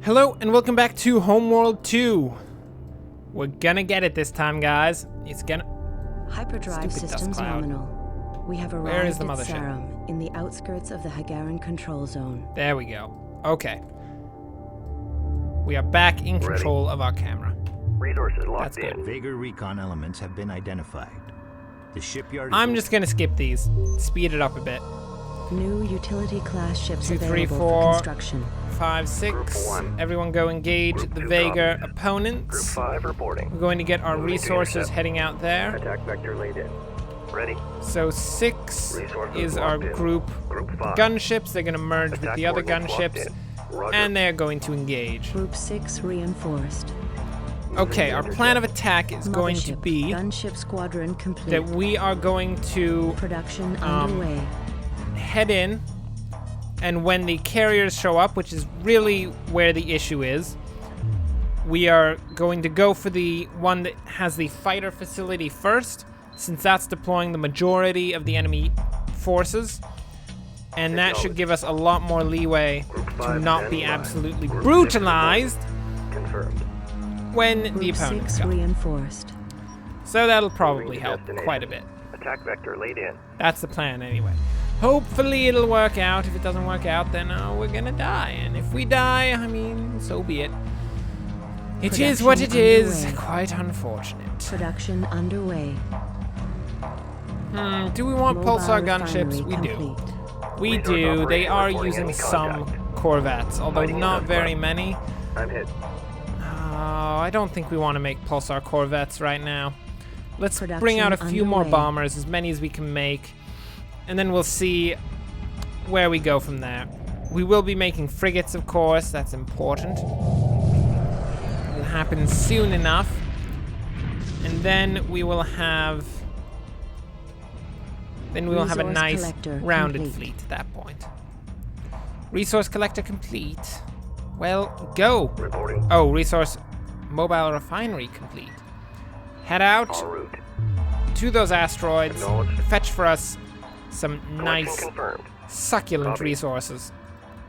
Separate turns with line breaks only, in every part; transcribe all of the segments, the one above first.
Hello and welcome back to Homeworld 2. We're gonna get it this time, guys. It's gonna...
Hyperdrive systems nominal. We have
Where is
arrived
the
at
mothership?
Sarum in the outskirts of the Hagaran control zone.
There we go. Okay. We are back in control of our camera.
Resources locked
That's good.
in. Vega recon elements have been identified. The shipyard.
I'm just gonna skip these. Speed it up a bit.
New utility class ships
2, 3,
available
4,
for construction.
5, 6.
Group 1.
Everyone go engage
Group
the
2
Vega
copies. Group
opponents.
5 reporting.
We're going to get our
Moving to
resources
intercept.
heading out there.
Attack vector laid in. Ready.
So 6
Resources
is our
locked in.
group
Group 5.
gunships. They're gonna merge with
Attack
the other
coordinates locked
gunships.
in. Roger.
And they're going to engage.
Group 6 reinforced.
Okay, our plan of attack is going to
Mothership.
be
Gunship squadron complete.
that we are going to
Production underway.
head in, and when the carriers show up, which is really where the issue is, we are going to go for the one that has the fighter facility first, since that's deploying the majority of the enemy forces, and that should give us a lot more leeway to not be absolutely brutalized
Confirmed.
when the
Group
opponents
6
come.
reinforced.
So that'll probably
Moving to
help
destination.
quite a bit.
Attack vector laid in.
That's the plan anyway. Hopefully it'll work out. If it doesn't work out, then we're gonna die. And if we die, I mean, so be it. It is what it is.
Production
Quite unfortunate.
Production underway.
Do we want
Mobile
pulsar gunships?
refinery
We do.
complete.
We
Resource
do. They
operation
are
reporting
using
enemy
some
contact.
corvettes, although
Fighting
not
in
very
front.
many.
I'm hit.
I don't think we want to make pulsar corvettes right now. Let's
Production
bring out a few more
underway.
bombers, as many as we can make, and then we'll see where we go from there. We will be making frigates, of course. That's important. It'll happen soon enough. And then we will have... Then we will have a
Resource
nice
collector
rounded
complete.
fleet at that point. Resource collector complete. Well, go.
Reporting.
Oh, resource mobile refinery complete. Head out
En route.
to those asteroids.
Acknowledged.
Fetch for us some
Collection
nice,
confirmed.
succulent
Copy.
resources.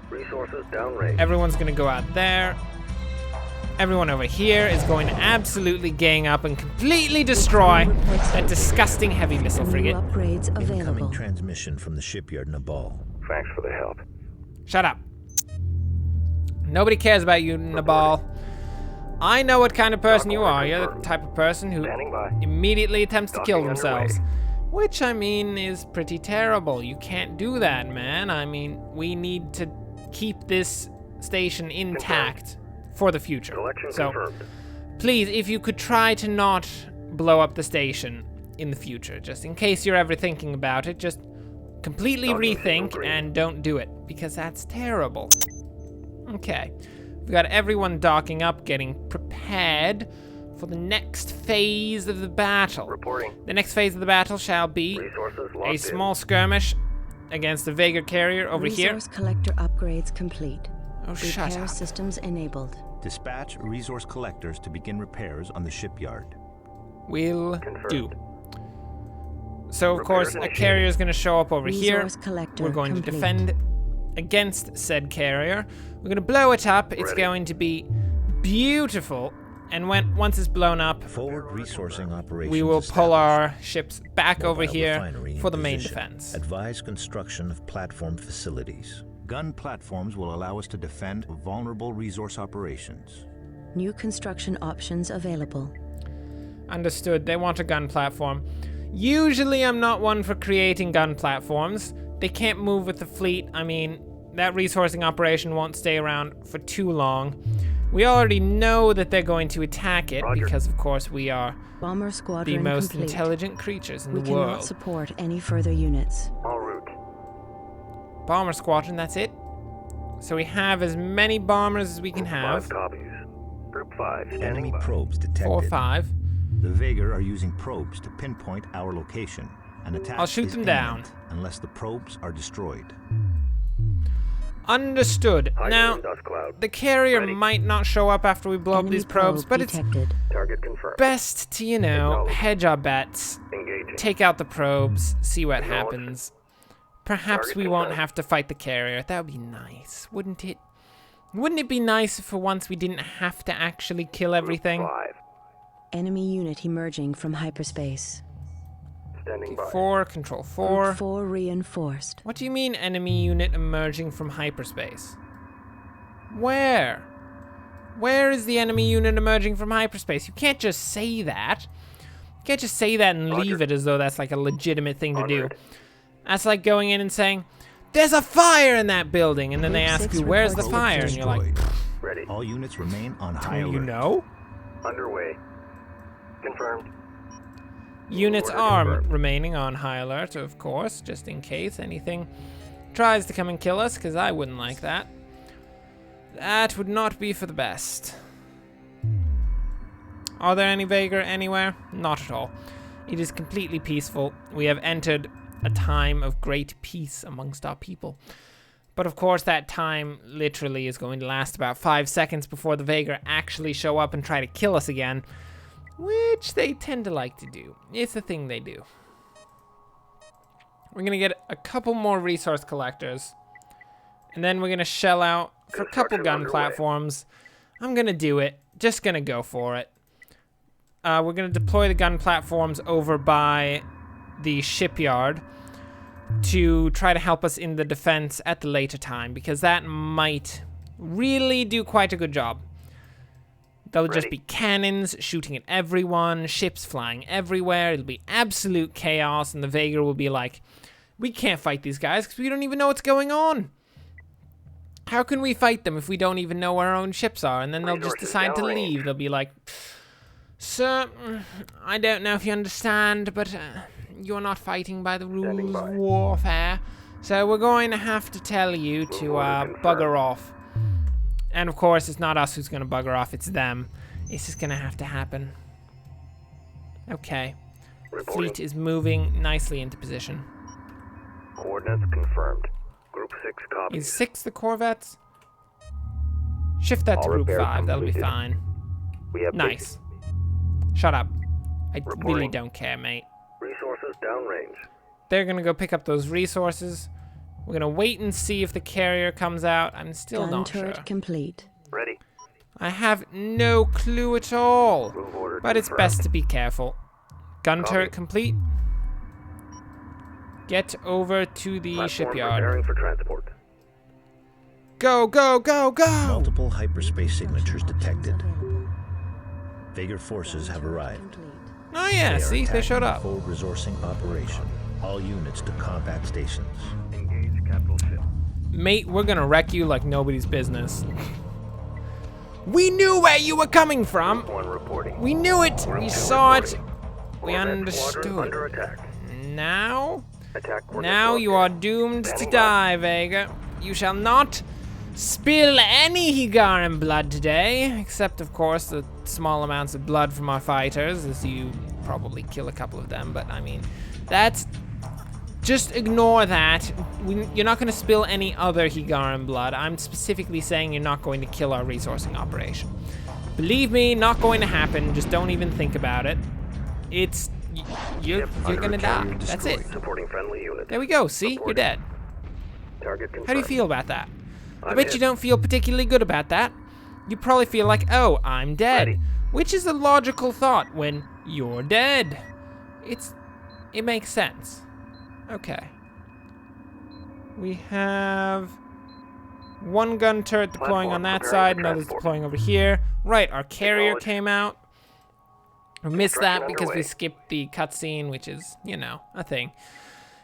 Resources downrange.
Everyone's gonna go out there. Everyone over here is going to absolutely gang up and completely destroy that disgusting heavy missile
New
frigate.
upgrades available.
Incoming transmission from the shipyard Naabal.
Thanks for the help.
Shut up. Nobody cares about you, Naabal. I know what kind of person you are. You're the type of person who
Standing by.
immediately attempts to kill
Docking
themselves. Which, I mean, is pretty terrible. You can't do that, man. I mean, we need to keep this station intact for the future.
Collection
So,
confirmed.
please, if you could try to not blow up the station in the future, just in case you're ever thinking about it, just completely
Docking
rethink
green.
and don't do it, because that's terrible. Okay. We've got everyone docking up, getting prepared for the next phase of the battle.
Reporting.
The next phase of the battle shall be
Resources locked
a
in.
small skirmish against the Vega carrier over here.
Resource collector upgrades complete.
Oh, shut
Repair
up.
systems enabled.
Dispatch resource collectors to begin repairs on the shipyard.
Will
Confirmed.
do. So, of
Repairs
course, a
initiated.
carrier is going to show up over here.
Resource collector
We're going to
complete.
defend against said carrier. We're going to blow it up. It's
Ready.
going to be beautiful. And once it's blown up,
Forward resourcing operations.
we will pull
established.
our ships back over
Mobile
here
refinery in
for the main
position.
defense.
Advise construction of platform facilities. Gun platforms will allow us to defend vulnerable resource operations.
New construction options available.
Understood. They want a gun platform. Usually I'm not one for creating gun platforms. They can't move with the fleet. I mean, that resourcing operation won't stay around for too long. We already know that they're going to attack it
Roger.
because, of course, we are
Bomber
the
squadron
most
complete.
intelligent creatures in
We
the
cannot
world.
support any further units.
En route.
Bomber squadron, that's it. So we have as many bombers as we can
Group
have.
5 copies. Group 5 standing
Enemy
by.
probes detected.
4 or 5.
The Vega are using probes to pinpoint our location An attack
I'll shoot
is
them down.
imminent unless the probes are destroyed.
Understood. Now, the carrier might not show up after we blow up
Enemy
these probes,
probe
but
detected.
Target confirmed.
best to, you know, hedge our bets.
Engaging.
Take out the probes, see what
Acknowledged.
happens. Perhaps
Target
we won't
confirmed.
have to fight the carrier. That would be nice, wouldn't it? Wouldn't it be nice if for once we didn't have to actually kill everything?
5.
Enemy unit emerging from hyperspace.
Standing by.
4, control
Group
4.
4 reinforced.
What do you mean enemy unit emerging from hyperspace? Where? Where is the enemy unit emerging from hyperspace? You can't just say that. You can't just say that and leave it as though that's like a legitimate thing to do. That's like going in and saying, there's a fire in that building, and then they
Group
ask
6
you, where's the
reports
fire? And you're like,
Destroyed.
Ready.
All units remain on high
do
alert.
you know?
Underway. Confirmed.
Units
Order
are
confirmed.
remaining on high alert, of course, just in case anything tries to come and kill us, because I wouldn't like that. That would not be for the best. Are there any Vagar anywhere? Not at all. It is completely peaceful. We have entered a time of great peace amongst our people. But of course, that time literally is going to last about 5 seconds before the Vagar actually show up and try to kill us again, which they tend to like to do. It's a thing they do. We're gonna get a couple more resource collectors, and then we're gonna shell out for a couple
Construction
gun
underway.
platforms. I'm gonna do it. Just gonna go for it. We're gonna deploy the gun platforms over by the shipyard to try to help us in the defense at the later time, because that might really do quite a good job. There'll just be cannons shooting at everyone, ships flying everywhere. It'll be absolute chaos, and the Vagar will be like, we can't fight these guys because we don't even know what's going on. How can we fight them if we don't even know where our own ships are? And then they'll just
Resources
decide to
downrange.
leave. They'll be like, sir, I don't know if you understand, but you're not fighting by the rules
Standing
of
by.
warfare. So we're going to have to tell you to
order confirmed.
bugger off. And of course, it's not us who's going to bugger off, it's them. It's just going to have to happen. Okay.
Reporting.
Fleet is moving nicely into position.
Coordinates confirmed. Group 6 copies.
Is 6 the Corvettes? Shift that to
All
Group
repairs
5, that'll be
completed.
fine.
We have
Nice. Shut up. I really
Reporting.
don't care, mate.
resources downrange.
They're going to go pick up those resources. We're going to wait and see if the carrier comes out. I'm still
Gun
not
turret
sure.
complete.
Ready.
I have no clue at all.
Move order
But it's
confirmed.
best to be careful. Gun
Copy.
turret complete. Get over to the
Platform
shipyard.
preparing for transport.
Go, go, go, go!
Multiple hyperspace signatures detected. Vagar forces have arrived.
Oh yeah,
They are
see, they
attacking
showed
a
up.
full resourcing operation. All units to combat stations.
Engage capital ship.
Mate, we're gonna wreck you like nobody's business. We knew where you were coming from!
One reporting.
We knew it!
Group
We
two
saw it!
reporting.
We
Corvette squadron under
understood.
attack.
Now?
Attack coordinates
Now you are
located.
doomed to
Standing by.
die, Vega. You shall not spill any Higaran blood today, except, of course, the small amounts of blood from our fighters, as you probably kill a couple of them, but I mean, that's... Just ignore that. You're not going to spill any other Higaran blood. I'm specifically saying you're not going to kill our resourcing operation. Believe me, not going to happen. Just don't even think about it. It's... You're
under
going to die.
attack.
That's it.
Supporting friendly units.
There we go. See? You're
Reporting.
dead.
Target confirmed.
How do you feel about that? I
I'm
bet
hit.
you don't feel particularly good about that. You probably feel like, oh, I'm dead.
Ready.
Which is a logical thought when you're dead. It makes sense. Okay. We have one gun turret deploying on that
preparing
side,
for
another's
transport.
deploying over here. Right, our carrier
Acknowledged.
came out. We missed that
Construction
because we
underway.
skipped the cutscene, which is, you know, a thing.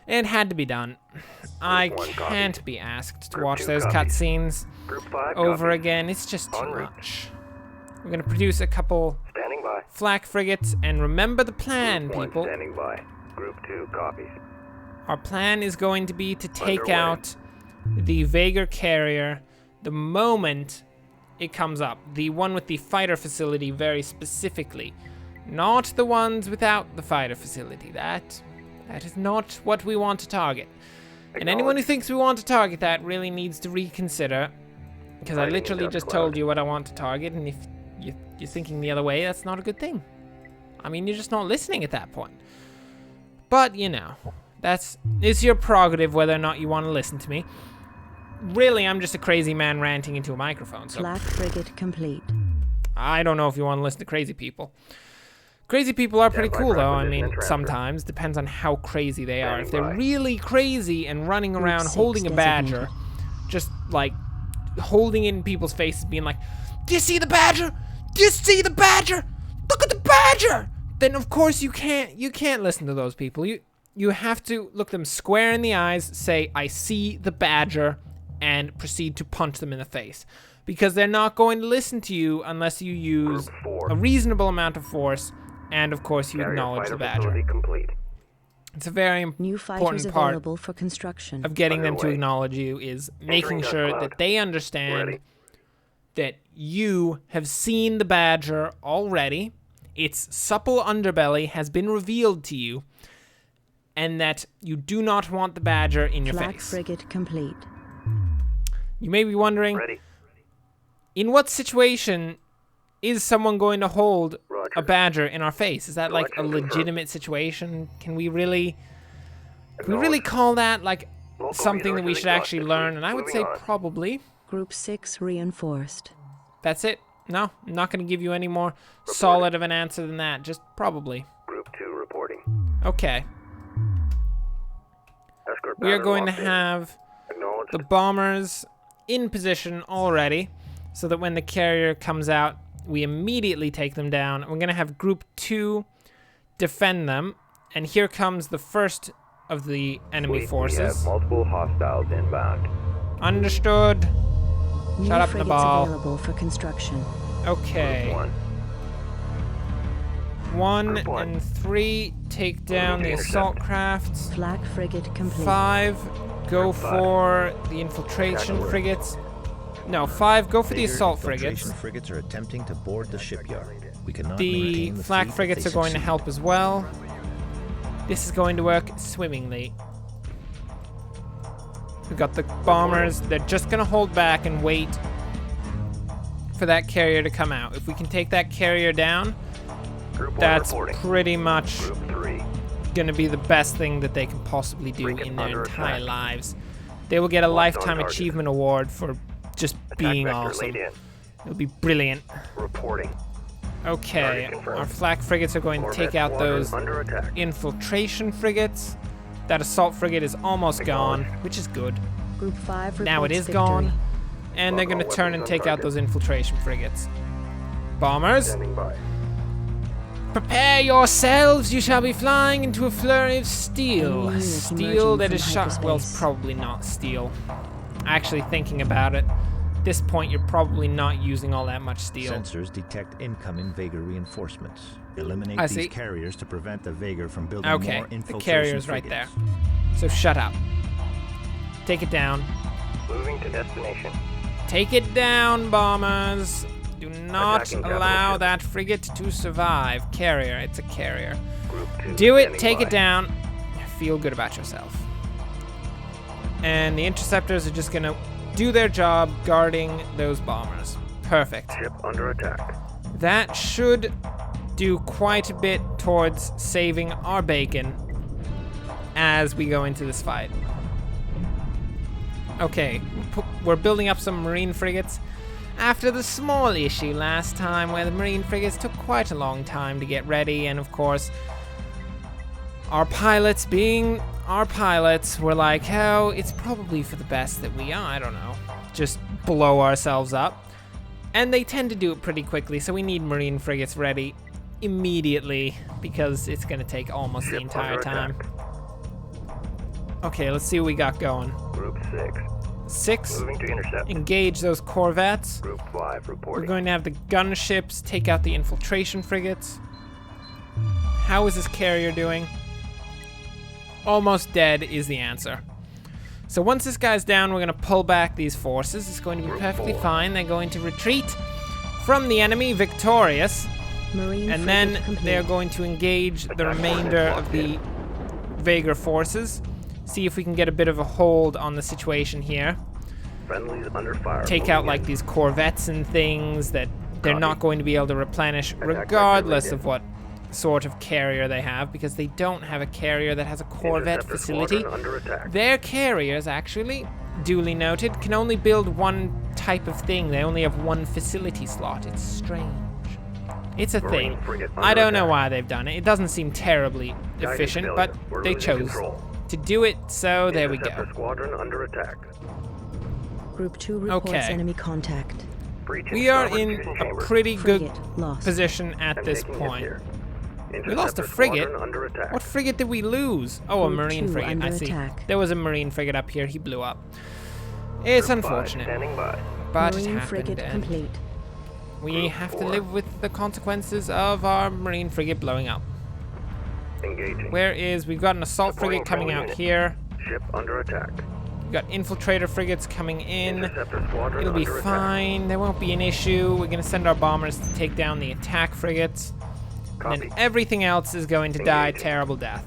It had to be done. I
one copy.
can't be asked to
Group
watch
two
those
copies.
cutscenes
Group 5
over
copies.
again. It's just too
En route.
much. We're gonna produce a couple
Standing by.
flak frigates, and remember the plan,
Group 1
people.
standing by. Group 2 copies.
Our plan is going to be to take
Underway.
out the Vagar carrier the moment it comes up. The one with the fighter facility very specifically. Not the ones without the fighter facility. That That is not what we want to target. And anyone who thinks we want to target that really needs to reconsider. Because I literally just told you what I want to target, and if you're thinking the other way, that's not a good thing. I mean, you're just not listening at that point. But, you know, it's your prerogative whether or not you want to listen to me. Really, I'm just a crazy man ranting into a microphone, so...
Flak frigate complete.
I don't know if you want to listen to crazy people. Crazy people are pretty cool, though. I mean, sometimes. Depends on how crazy they are. If they're really crazy and running around holding a badger, just, like, holding it in people's faces, being like, do you see the badger? Do you see the badger? Look at the badger! Then, of course, you can't listen to those people. You have to look them square in the eyes, say, I see the badger, and proceed to punch them in the face. Because they're not going to listen to you unless you use a reasonable amount of force, and of course you acknowledge the badger. It's a very
New fighters
important part
available for construction.
of getting them to acknowledge you is making sure that they understand that you have seen the badger already, its supple underbelly has been revealed to you, and that you do not want the badger in your
Flak
face.
frigate complete.
You may be wondering, in what situation is someone going to hold a badger in our face? Is that like a legitimate situation? Can we really call that like something that we should actually learn? And I would say probably.
Group 6 reinforced.
That's it. No, I'm not going to give you any more solid of an answer than that. Just probably.
Group 2 reporting.
Okay. We are going to have the bombers in position already, so that when the carrier comes out, we immediately take them down. We're going to have Group 2 defend them, and here comes the first of the enemy forces.
We have multiple hostiles inbound.
Understood.
New
Shut up,
frigates
Naabal.
available for construction.
Okay.
Group
1
Group 1.
and 3 take down the assault crafts.
Flak frigate complete.
5 go
Group 5.
for the infiltration
Attack.
frigates. No, 5 go for the
Vader
assault
infiltration
frigates.
frigates are attempting to board the shipyard. We cannot
The
maintain the
flak
fleet if
frigates
they
are going to
succeed.
help as well. This is going to work swimmingly. We've got the bombers. They're just going to hold back and wait for that carrier to come out. If we can take that carrier down,
Group 1
that's
reporting.
pretty much
Group 3.
going to be the best thing that they can possibly do
Frigate
in their
under
entire
attack.
lives. They will get a
Locked on
lifetime
target.
achievement award for just being
Attack vector
awesome.
laid in.
It'll be brilliant.
Reporting.
Okay,
Target confirmed.
our flak frigates are going to take
Corvette
out
squadron
those
under attack.
infiltration frigates. That assault frigate is almost gone, which is good.
Group 5 reports
Now it is
victory.
gone, and they're
Lock
going to
all
turn and
weapons on
take out
target.
those infiltration frigates. Bombers,
Standing by.
prepare yourselves. You shall be flying into a flurry of steel.
Enemy unit
Steel that
emerging
is
from
shot. Well, it's
hyperspace.
probably not steel. Actually, thinking about it, at this point, you're probably not using all that much steel.
Sensors detect incoming Vega reinforcements. Eliminate
I
these
see.
carriers to prevent the Vega from building
Okay,
more
the
infiltration
carrier's right there.
frigates.
So shut up. Take it down.
Moving to destination.
Take it down, bombers. Do not
Attacking capital
allow
ship.
that frigate to survive. Carrier, it's a carrier.
Group 2
Do it,
standing
take
by.
it down. Feel good about yourself. And the interceptors are just gonna do their job guarding those bombers. Perfect.
Ship under attack.
That should do quite a bit towards saving our bacon as we go into this fight. Okay, we're building up some marine frigates after the small issue last time where the marine frigates took quite a long time to get ready, and of course our pilots, being our pilots, were like, oh, it's probably for the best that we I don't know, just blow ourselves up. And they tend to do it pretty quickly, so we need marine frigates ready immediately because it's going to take almost the
Ship
entire
under
time.
attack.
Okay, let's see what we got going.
Group 6.
6,
Moving to intercept.
engage those corvettes.
Group 5
We're
reporting.
going to have the gunships take out the infiltration frigates. How is this carrier doing? Almost dead is the answer. So once this guy's down, we're going to pull back these forces. It's going to be
Group
perfectly
4.
fine. They're going to retreat from the enemy victorious.
Marine
And
frigate
then
complete.
they're going to engage the remainder of the Vaegar forces. See if we can get a bit of a hold on the situation here.
Friendlies under fire.
Take out like these corvettes and things that they're not going to be able to replenish regardless of what sort of carrier they have, because they don't have a carrier that has a corvette facility.
Under attack.
Their carriers, actually, duly noted, can only build one type of thing. They only have one facility slot. It's strange. It's a thing. I don't know why they've done it. It doesn't seem terribly efficient, but they chose to do it, so there we go.
Squadron under attack.
Group 2 reports
Okay.
enemy contact.
We are in a pretty good
Frigate lost.
position at this
Taking hits
point.
here.
We lost a
Interceptor
frigate?
squadron under attack.
What frigate did we lose? Oh, a
Group
marine
2
frigate.
under
I see.
attack.
There was a marine frigate up here. He blew up. It's
Group five
unfortunate,
Standing by.
but it
Marine
happened,
frigate
and
complete.
we
Group
have to
four.
live with the consequences of our marine frigate blowing up.
Engaging.
We've got an assault
Supporting
frigate coming
friendly
out
units.
here.
Ship under attack.
We've got infiltrator frigates coming in.
Interceptor squadron
It'll be
under attack.
fine. There won't be an issue. We're gonna send our bombers to take down the attack frigates. And
Copy.
then everything else is going to die a
Engaging.
terrible death.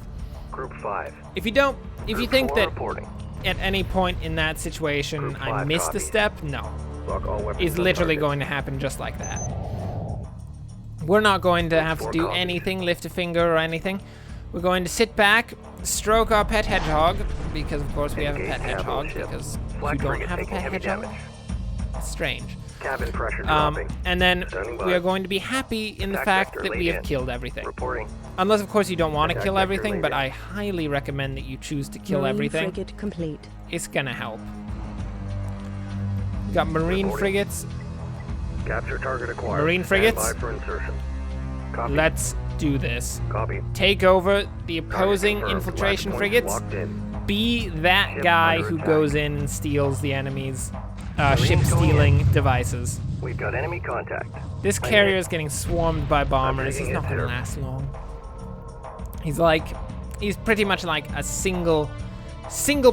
Group 5.
If you
Group
think
4
that
reporting.
at any point in that situation
Group
I
five,
missed a
copy.
step, no.
Lock all weapons
It's
on
literally
target.
going to happen just like that. We're not going to have to
four
do
copies.
anything, lift a finger or anything. We're going to sit back, stroke our pet hedgehog, because of course we have a pet
Engage capital
hedgehog,
ship.
because
Flak
you don't
frigate
have a
taking
pet
heavy
hedgehog.
damage.
It's strange.
Cabin pressure dropping.
And then
Standing
we
by.
are going to be happy in the
Attack
fact
vector
that we
laid
have
in.
killed everything.
Reporting.
Unless, of course, you don't want to
Attack
kill
vector
everything,
laid
but
in.
I highly recommend that you choose to kill
Marine
everything.
frigate complete.
It's gonna help. We got marine
Reporting.
frigates.
Capture target acquired.
Marine
Stand
frigates.
by for insertion. Copy.
Let's do this.
Copy.
Take over the
Target
opposing
confirmed.
infiltration
Last point
frigates.
locked in.
Be that
Ship
guy
under
who
attack.
goes in and steals the enemy's
Marines
ship
going
stealing devices.
We've got enemy contact.
This
I
carrier
hit.
is getting swarmed by bombers. He's
taking
not
it
gonna
here.
last long. He's pretty much like a single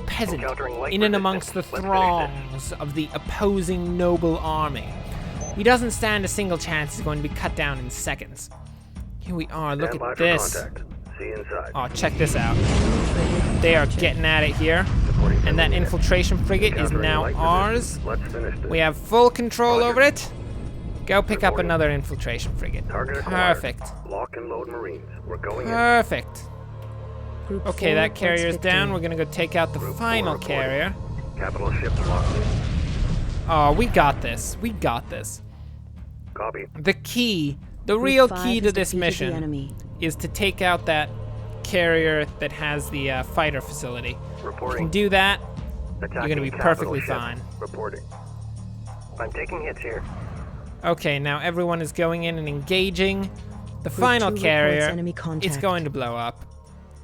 peasant
Encountering light
in and
resistance.
amongst the
Let's finish
throngs of the opposing noble army. He doesn't stand a single chance. He's going to be cut down in seconds. Here we are. Look
Stand by
at
for
this.
contact. See inside.
Oh, check this out. They are getting at it here.
Supporting
And that
friendly units.
infiltration frigate is
Encountering
now
light
ours.
resistance. Let's finish this.
We have full control
Roger.
over it. Go pick up
Reporting.
another infiltration frigate.
Target acquired.
Perfect.
Lock and load Marines. We're going in.
Perfect.
Group
Okay,
4
that
reports
carrier's
victory.
down. We're gonna go take out the
Group
final
4 reporting.
carrier.
Capital ships locked in.
Oh, we got this. We got this.
Copy.
The key, the
Group
real
5
key to
has
this
defeated the
mission
enemy.
is to take out that carrier that has the fighter facility. You can
Reporting.
do that.
Attacking
gonna be
capital
perfectly
ship.
fine.
Reporting. I'm taking hits here.
Okay, now everyone is going in and engaging. The
Group
final
2 reports
carrier,
enemy
it's
contact.
going to blow up.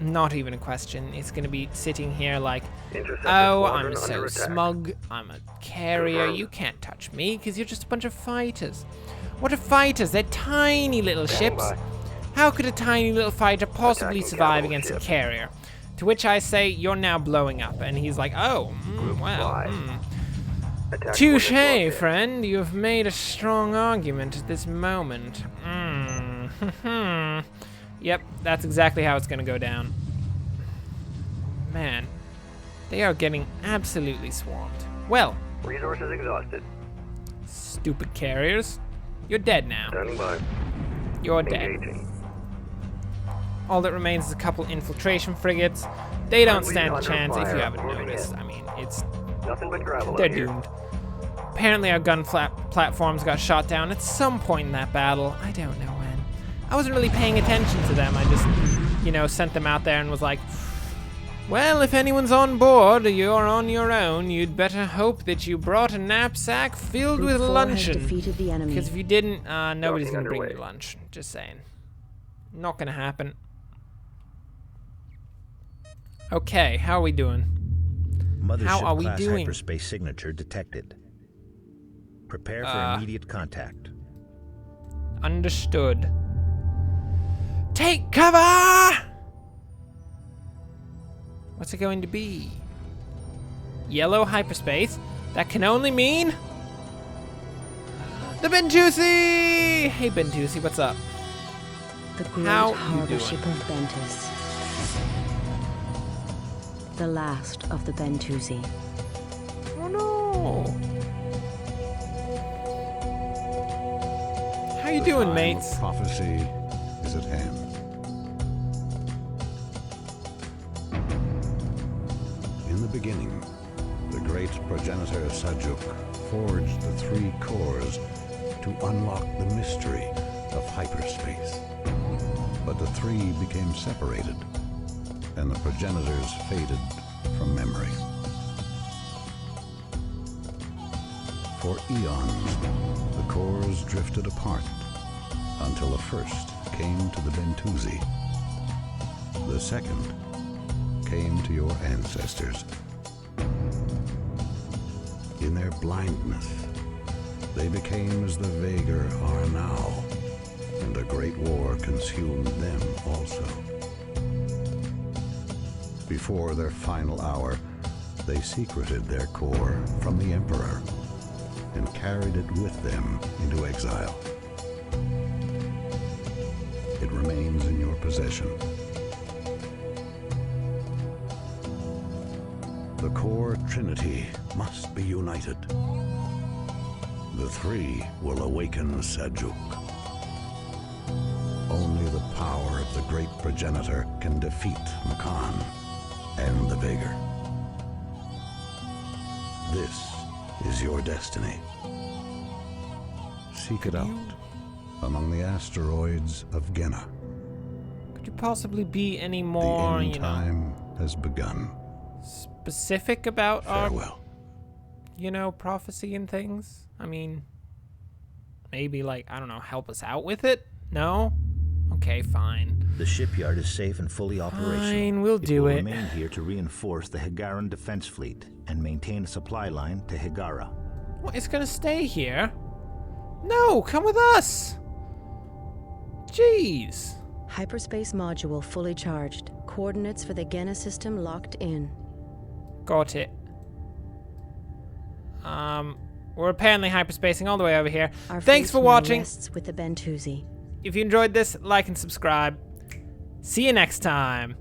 Not even a question. It's going to be sitting here like,
Interceptor
oh,
squadron
I'm so
under attack.
smug. I'm a carrier.
Confirmed.
You can't touch me because you're just a bunch of fighters. What are fighters? They're tiny little
Standing
ships.
by.
How could a tiny little fighter possibly
Attacking
survive
capital
against a
ship.
carrier? To which I say, you're now blowing up. And he's like, oh, well,
five. Attack
touche,
orders locked in.
friend. You've made a strong argument at this moment. Yep, that's exactly how it's gonna go down. Man, they are getting absolutely swarmed. Well,
Resources exhausted.
stupid carriers, you're dead now.
Standing by.
You're dead.
Engaging.
All that remains is a couple infiltration frigates. They don't
Friendly
stand a
under
chance if
fire.
you haven't
Moving
noticed.
in.
I mean, it's
Nothing but gravel
they're
out here.
doomed. Apparently our gun platforms got shot down at some point in that battle. I don't know when. I wasn't really paying attention to them. I just, sent them out there and was like, well, if anyone's on board, you're on your own. You'd better hope that you brought a knapsack filled
Group
with
4 has
luncheon.
defeated the enemy.
Because if you didn't, nobody's
Docking
going to bring
underway.
you lunch. Just saying. Not going to happen. Okay, how are we doing?
Mothership
How are we
class
doing?
hyperspace signature detected. Prepare for immediate contact.
Understood. Take cover! What's it going to be? Yellow hyperspace? That can only mean... the Bentusi! Hey Bentusi, what's up?
The great
How you
harbor
doing?
ship of Bentus. The last of the Bentusi.
Oh no! How you doing,
Time
mates?
of prophecy is at hand. In the beginning, the great progenitor Sajuk forged the 3 cores to unlock the mystery of hyperspace. But the 3 became separated, and the progenitors faded from memory. For eons, the cores drifted apart until the first came to the Bentusi. The second came to your ancestors. In their blindness, they became as the Vagar are now, and a great war consumed them also. Before their final hour, they secreted their core from the Emperor and carried it with them into exile. It remains in your possession. The core trinity must be united. The 3 will awaken Sajuk. Only the power of the great progenitor can defeat Makan and the Vagar. This is your destiny. Seek it out among the asteroids of Genna.
Could you possibly be any
The
more,
end time has begun.
specific about our,
Farewell.
prophecy and things? I mean, maybe, like, I don't know, help us out with it? No? Okay, fine.
The shipyard is safe and fully operational.
Fine, we'll do
will
it.
remain here to reinforce the Higaran defense fleet and maintain a supply line to Higara.
What, it's gonna stay here? No, come with us! Jeez.
Hyperspace module fully charged. Coordinates for the Genna system locked in.
Got it. We're apparently hyperspacing all the way over here.
Our
Thanks
fleet
for
now
watching.
rests with the Bentusi.
If you enjoyed this, like and subscribe. See you next time.